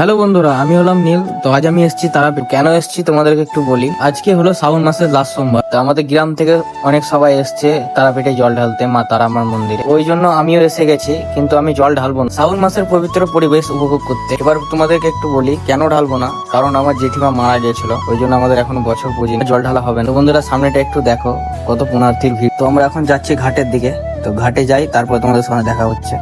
Hello বন্ধুরা, আমি হলাম নীল। তো আজ আমি এসেছি তারাপীঠ। কেন এসেছি তোমাদেরকে একটু বলি। আজকে হলো শ্রাবণ মাসের লাস্ট সোমবার। তো আমাদের গ্রাম থেকে অনেক সবাই এসছে তারাপীঠে জল ঢালতে, মা তারামার মন্দিরে। ওই জন্য আমিও এসে গেছি, কিন্তু আমি জল ঢালবো না শ্রাবণ মাসের পবিত্র পরিবেশ উপভোগ করতে। এবার তোমাদেরকে একটু বলি কেন ঢালবো না। কারণ আমার জেঠিমা মারা গিয়েছিল, ওই জন্য আমাদের এখনো বছর পুজিনি, জল ঢালা হবে না। তো বন্ধুরা, সামনেটা একটু দেখো কত পুণ্যার্থীর ভিড়। তো আমরা এখন যাচ্ছি ঘাটের দিকে। তো ঘাটে যাই, তারপর তোমাদের সঙ্গে দেখা হচ্ছে।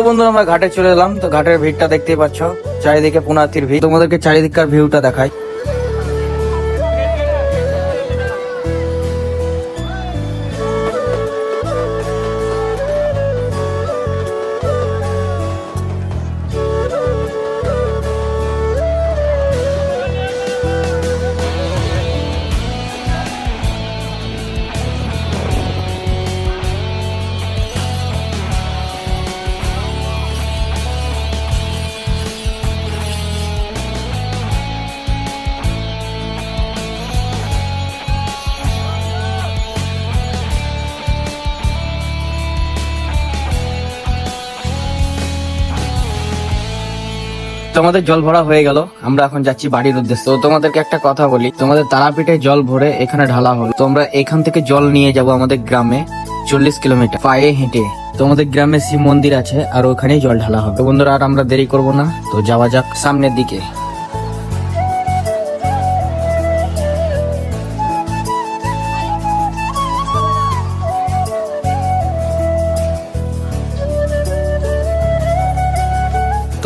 তো বন্ধুরা, আমরা ঘাটে চলে এলাম। তো ঘাটের ভিড়টা দেখতেই পাচ্ছ, চারিদিকে পুণ্যার্থীর ভিড়। তোমাদেরকে চারিদিককার ভিউটা দেখাই। তোমাদের জল ভরা হয়ে গেল, আমরা এখন যাচ্ছি বাড়ির উদ্দেশ্যে। তো তোমাদেরকে একটা কথা বলি, তোমাদের তারাপীঠে জল ভরে এখানে ঢালা হলো। তোমরা এখান থেকে জল নিয়ে যাব আমাদের গ্রামে 40 কিলোমিটার পায়ে হেঁটে। তোমাদের গ্রামে শিব মন্দির আছে, আর ওখানেই জল ঢালা হবে। তো বন্ধুরা, আর আমরা দেরি করব না, তো যাওয়া যাক সামনের দিকে।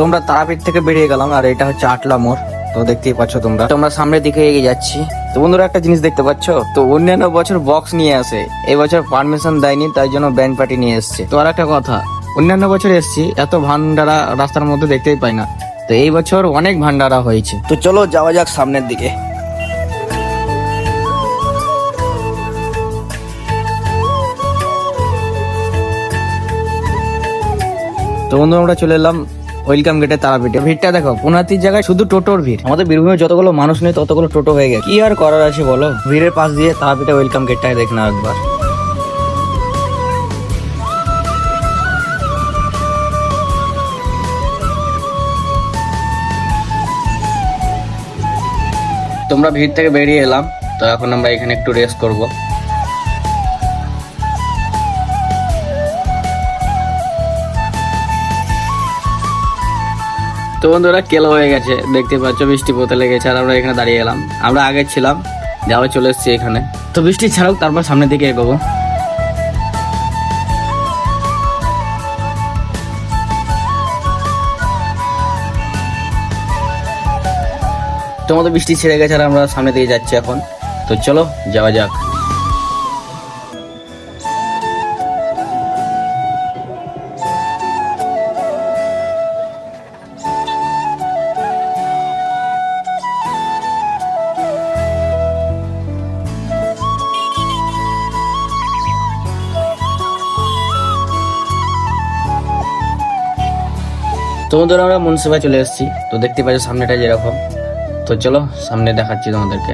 তোমরা তারাপীঠ থেকে বেরিয়ে গেলাম, আর এটা হচ্ছে আটলা মোড়। তো দেখতেই পাচ্ছ তোমরা। তো আমরা সামনের দিকে এগিয়ে যাচ্ছি। তো বন্ধুরা, একটা জিনিস দেখতে পাচ্ছ, তো অন্যান্য বছর বক্স নিয়ে আসে, এই বছর পারমিশন দেয়নি, তাই জন্য ব্যান্ড পার্টি নিয়ে এসছে। তো আর একটা কথা, অন্যান্য বছর এসছি, এত ভান্ডারা রাস্তার মধ্যে দেখতেই পাই না। তো এই বছর অনেক ভান্ডারা হয়েছে। তো চলো যাওয়া যাক সামনের দিকে। তো বন্ধু, আমরা চলে এলাম ওয়েলকাম গেটে তারাপীঠে। ভিড়টা দেখো, পুনাতির জায়গায় শুধু টোটোর ভিড়। আমাদের বীরভূমে যতগুলো মানুষ নেই, ততগুলো টোটো হয়ে গেছে। কি আর করার আছে বলো। ভিড়ের পাশ দিয়ে তারাপীঠে ওয়েলকাম গেটটাই দেখ না একবার। তোমরা ভিড় থেকে বেরিয়ে এলাম। তো এখন আমরা এখানে একটু রেস্ট করবো। তো বন্ধুরা, কেলো হয়ে গেছে, দেখতে পাচ্ছ বৃষ্টি পড়তে লেগেছে, আর আমরা এখানে দাঁড়িয়ে গেলাম। আমরা আগে ছিলাম, যাওয়া চলে এসেছি এখানে। তো বৃষ্টি ছাড়াও তারপর সামনের দিকে এগোবো। তোমাদের বৃষ্টি ছেড়ে গেছে, আর আমরা সামনে দিকে যাচ্ছি এখন। তো চলো যাওয়া যাক। তো বন্ধুরা, আমরা মুন্সিপায় চলে এসেছি। তো দেখতে পাচ্ছ সামনেটা যেরকম। তো চলো সামনে দেখাচ্ছি তোমাদেরকে।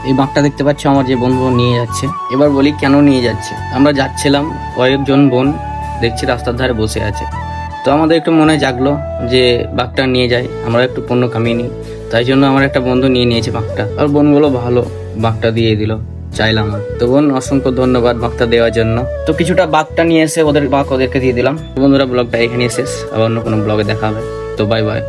এই বাঁকটা দেখতে পাচ্ছ, আমার যে বন্ধু নিয়ে যাচ্ছে। এবার বলি কেন নিয়ে যাচ্ছে। আমরা যাচ্ছিলাম, কয়েকজন বোন দেখছি রাস্তার ধারে বসে আছে। তো আমাদের একটু মনে জাগলো যে বাঘটা নিয়ে যাই, আমরা একটু পণ্য কামিয়ে নিই। তাই জন্য আমার একটা বন্ধু নিয়ে নিয়েছে বাঘটা, আর বোনগুলো ভালো, বাঘটা দিয়ে দিল, চাইলাম। তো বোন, অসংখ্য ধন্যবাদ বাঘটা দেওয়ার জন্য। তো কিছুটা বাঘটা নিয়ে এসে ওদের বাঘ ওদেরকে দিয়ে দিলাম। বন্ধুরা, ব্লগটা এখানেই শেষ, আবার অন্য কোনো ব্লগে দেখা হবে। তো বাই বাই।